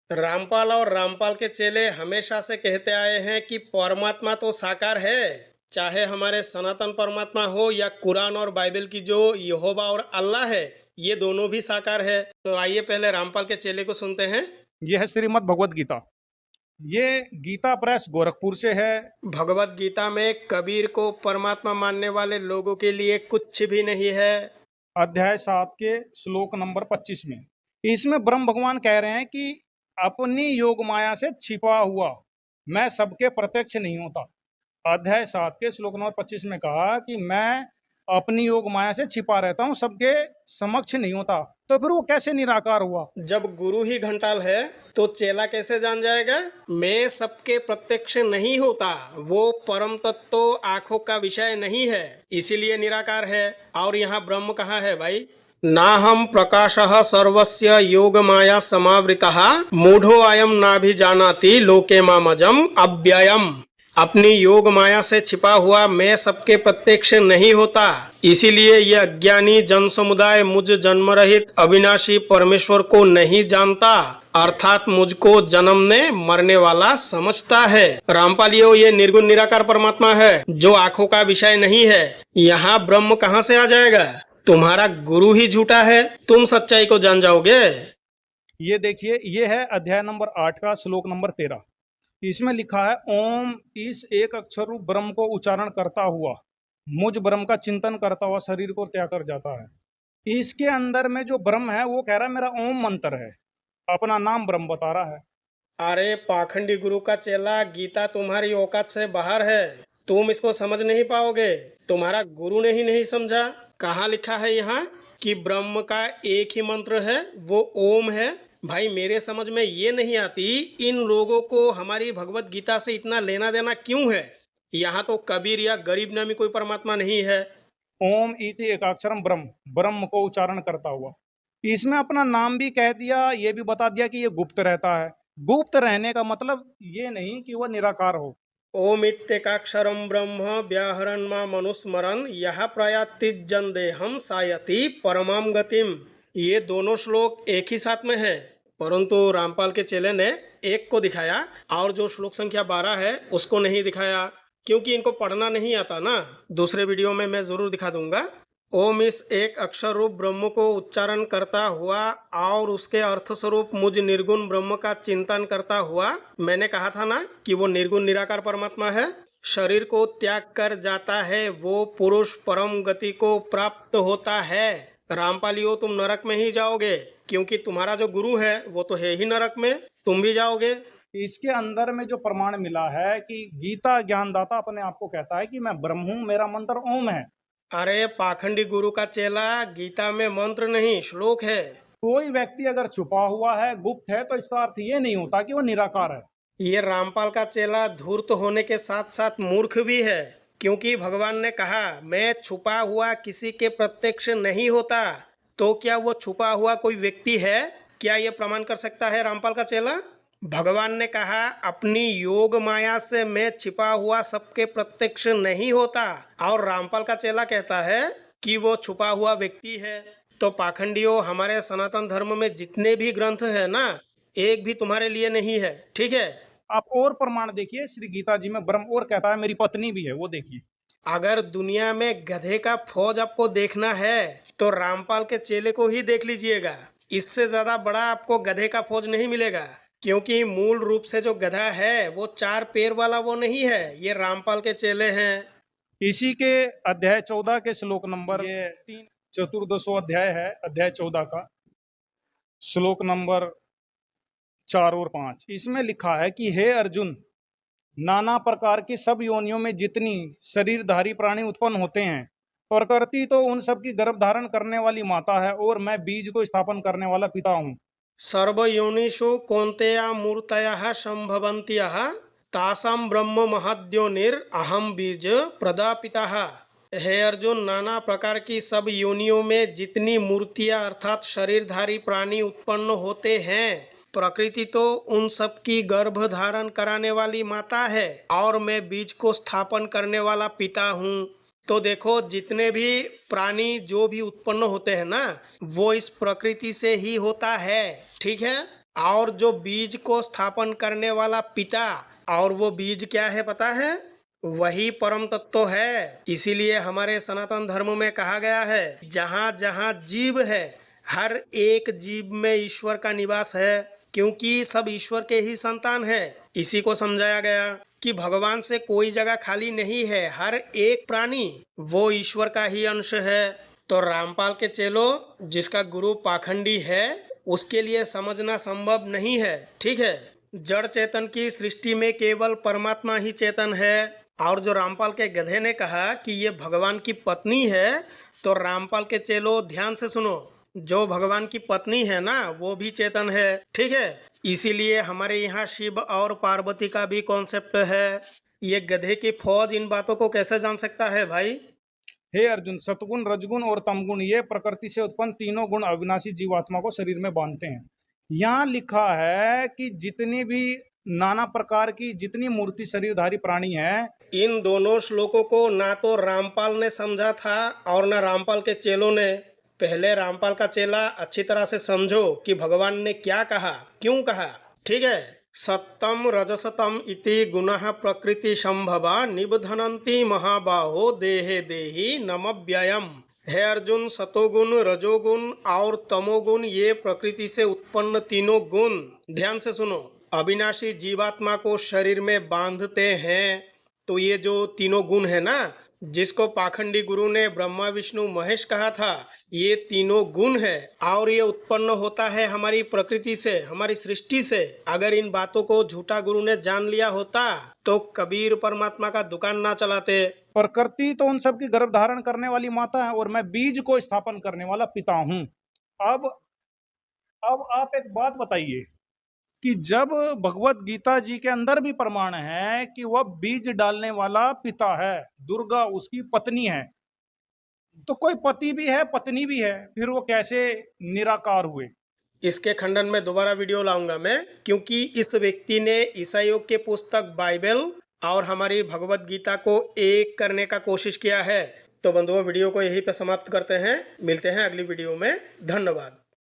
रामपाल और रामपाल के चेले हमेशा से कहते आए हैं कि परमात्मा तो साकार है। चाहे हमारे सनातन परमात्मा हो या कुरान और बाइबल की जो यहोवा और अल्लाह है, ये दोनों भी साकार है। तो आइए पहले रामपाल के चेले को सुनते हैं। यह है श्रीमद् भगवत गीता। ये गीता प्रेस गोरखपुर से है। भगवत गीता में कबीर को परमात्मा मानने वाले लोगों के लिए कुछ भी नहीं है। अध्याय 7 के श्लोक नंबर 25 में इसमें ब्रह्म भगवान कह रहे हैं कि अपनी योग माया से छिपा हुआ मैं सबके प्रत्यक्ष नहीं होता। अध्याय 7 के श्लोक नंबर 25 में कहा कि मैं अपनी योग माया से छिपा रहता हूँ, सबके समक्ष नहीं होता। तो फिर वो कैसे निराकार हुआ? जब गुरु ही घंटाल है तो चेला कैसे जान जाएगा? मैं सबके प्रत्यक्ष नहीं होता, वो परम तत्व तो आंखों का विषय नहीं है, इसीलिए निराकार है। और यहाँ ब्रह्म कहाँ है भाई? ना हम प्रकाशः सर्वस्य योग माया समावृतः मूढ़ो अयम नाभिजानाति लोके मामजम अव्ययम। अपनी योग माया से छिपा हुआ मैं सबके प्रत्यक्ष नहीं होता, इसीलिए यह अज्ञानी जन समुदाय मुझ जन्म रहित अविनाशी परमेश्वर को नहीं जानता, अर्थात मुझको जन्मने मरने वाला समझता है। रामपालियो, ये निर्गुण निराकार परमात्मा है जो आंखों का विषय नहीं है। यहाँ ब्रह्म कहाँ से आ जाएगा? तुम्हारा गुरु ही झूठा है, तुम सच्चाई को जान जाओगे। ये देखिए, ये है अध्याय नंबर 8 का श्लोक नंबर 13। इसमें लिखा है, ओम इस एक अक्षर रूप ब्रह्म को उच्चारण करता हुआ मुझ ब्रह्म का चिंतन करता हुआ शरीर को त्याग कर जाता है। इसके अंदर में जो ब्रह्म है वो कह रहा है मेरा ओम मंत्र है, अपना नाम ब्रह्म बता रहा है। अरे पाखंडी गुरु का चेला, गीता तुम्हारी औकात से बाहर है, तुम इसको समझ नहीं पाओगे। तुम्हारा गुरु ने ही नहीं समझा। कहाँ लिखा है यहाँ कि ब्रह्म का एक ही मंत्र है, वो ओम है? भाई मेरे समझ में ये नहीं आती, इन लोगों को हमारी भगवत गीता से इतना लेना देना क्यों है? यहाँ तो कबीर या गरीब नामी कोई परमात्मा नहीं है। ओम इति एकाक्षरम ब्रह्म, ब्रह्म को उच्चारण करता हुआ। इसमें अपना नाम भी कह दिया, ये भी बता दिया कि ये गुप्त रहता है। गुप्त रहने का मतलब ये नहीं कि वह निराकार हो। ओम इत्येकाक्षरम ब्रह्म व्याहरण माम अनुस्मरन् यह प्रयाति जन देहम सायति परमाम गतिम। ये दोनों श्लोक एक ही साथ में है, परंतु रामपाल के चेले ने एक को दिखाया और जो श्लोक संख्या 12 है उसको नहीं दिखाया, क्योंकि इनको पढ़ना नहीं आता ना। दूसरे वीडियो में मैं जरूर दिखा दूंगा। ओम इस एक अक्षर रूप ब्रह्म को उच्चारण करता हुआ और उसके अर्थ स्वरूप मुझ निर्गुण ब्रह्म का चिंतन करता हुआ, मैंने कहा था ना कि वो निर्गुण निराकार परमात्मा है। शरीर को त्याग कर जाता है, वो पुरुष परम गति को प्राप्त होता है। रामपालियो, तुम नरक में ही जाओगे, क्योंकि तुम्हारा जो गुरु है वो तो है ही नरक में, तुम भी जाओगे। इसके अंदर में जो प्रमाण मिला है कि गीता ज्ञानदाता अपने आप को कहता है कि मैं ब्रह्म हूं, मेरा मंत्र ओम है। अरे पाखंडी गुरु का चेला, गीता में मंत्र नहीं श्लोक है। कोई व्यक्ति अगर छुपा हुआ है, गुप्त है, तो इसका अर्थ ये नहीं होता कि वो निराकार है। ये रामपाल का चेला धूर्त होने के साथ साथ मूर्ख भी है, क्योंकि भगवान ने कहा मैं छुपा हुआ किसी के प्रत्यक्ष नहीं होता। तो क्या वो छुपा हुआ कोई व्यक्ति है? क्या ये प्रमाण कर सकता है रामपाल का चेला? भगवान ने कहा अपनी योग माया से मैं छिपा हुआ सबके प्रत्यक्ष नहीं होता, और रामपाल का चेला कहता है कि वो छुपा हुआ व्यक्ति है। तो पाखंडियों, हमारे सनातन धर्म में जितने भी ग्रंथ है ना, एक भी तुम्हारे लिए नहीं है, ठीक है? आप और प्रमाण देखिए, श्री गीता जी में ब्रह्म और कहता है मेरी पत्नी भी है, वो देखिए। अगर दुनिया में गधे का फौज आपको देखना है तो रामपाल के चेले को ही देख लीजिएगा। इससे ज्यादा बड़ा आपको गधे का फौज नहीं मिलेगा, क्योंकि मूल रूप से जो गधा है वो 4 पैर वाला वो नहीं है, ये रामपाल के चेले हैं। इसी के अध्याय 14 के श्लोक नंबर, ये 14वां अध्याय है, अध्याय 14 का श्लोक नंबर 4 और 5। इसमें लिखा है कि हे अर्जुन, नाना प्रकार की सब योनियों में जितनी शरीरधारी प्राणी उत्पन्न होते हैं, प्रकृति तो उन सब की गर्भ धारण करने वाली माता है, और मैं बीज को स्थापन करने वाला पिता हूँ। सर्वयोनिषु कौन्तेया मूर्तयः संभवन्त्यः तासां ब्रह्म महद्योनिर अहम बीज प्रदापितः। हे अर्जुन, नाना प्रकार की सब योनियों में जितनी मूर्तियां अर्थात शरीरधारी प्राणी उत्पन्न होते हैं, प्रकृति तो उन सब की गर्भ धारण कराने वाली माता है, और मैं बीज को स्थापन करने वाला पिता हूँ। तो देखो, जितने भी प्राणी जो भी उत्पन्न होते हैं ना, वो इस प्रकृति से ही होता है, ठीक है? और जो बीज को स्थापन करने वाला पिता, और वो बीज क्या है पता है? वही परम तत्व है। इसीलिए हमारे सनातन धर्म में कहा गया है, जहाँ जहाँ जीव है, हर एक जीव में ईश्वर का निवास है, क्योंकि सब ईश्वर के ही संतान है। इसी को समझाया गया कि भगवान से कोई जगह खाली नहीं है, हर एक प्राणी वो ईश्वर का ही अंश है। तो रामपाल के चेलों, जिसका गुरु पाखंडी है, उसके लिए समझना संभव नहीं है। ठीक है, जड़ चेतन की सृष्टि में केवल परमात्मा ही चेतन है। और जो रामपाल के गधे ने कहा कि ये भगवान की पत्नी है, तो रामपाल के चेलों ध्यान से सुनो, जो भगवान की पत्नी है ना, वो भी चेतन है। ठीक है, इसीलिए हमारे यहाँ शिव और पार्वती का भी कॉन्सेप्ट है। ये गधे की फौज इन बातों को कैसे जान सकता है भाई? हे अर्जुन, सतगुण, रजगुण और तमगुण ये प्रकृति से उत्पन्न तीनों गुण अविनाशी जीवात्मा को शरीर में बांधते हैं। यहाँ लिखा है कि जितनी भी नाना प्रकार की जितनी मूर्ति शरीरधारी प्राणी है, इन दोनों श्लोकों को ना तो रामपाल ने समझा था और ना रामपाल के चेलों ने। पहले रामपाल का चेला अच्छी तरह से समझो कि भगवान ने क्या कहा, क्यों कहा। ठीक है, सत्तम रजसतम इति गुणः प्रकृति संभवा निबधनन्ति महाबाहो देहे देहि नमव्ययम्। हे अर्जुन, सतोगुण, रजोगुण और तमोगुण ये प्रकृति से उत्पन्न तीनों गुण, ध्यान से सुनो, अविनाशी जीवात्मा को शरीर में बांधते हैं। तो ये जो तीनों गुण है ना, जिसको पाखंडी गुरु ने ब्रह्मा विष्णु महेश कहा था, ये तीनों गुण है और ये उत्पन्न होता है हमारी प्रकृति से, हमारी सृष्टि से। अगर इन बातों को झूठा गुरु ने जान लिया होता तो कबीर परमात्मा का दुकान ना चलाते। प्रकृति तो उन सब की गर्भ धारण करने वाली माता है और मैं बीज को स्थापन करने वाला पिता हूं। अब आप एक बात बताइए कि जब भगवत गीता जी के अंदर भी प्रमाण है कि वह बीज डालने वाला पिता है, दुर्गा उसकी पत्नी है, तो कोई पति भी है पत्नी भी है, फिर वो कैसे निराकार हुए? इसके खंडन में दोबारा वीडियो लाऊंगा मैं, क्योंकि इस व्यक्ति ने ईसाइयों के पुस्तक बाइबल और हमारी भगवत गीता को एक करने का कोशिश किया है। तो बंधुओं, वीडियो को यहीं पे समाप्त करते हैं, मिलते हैं अगली वीडियो में। धन्यवाद।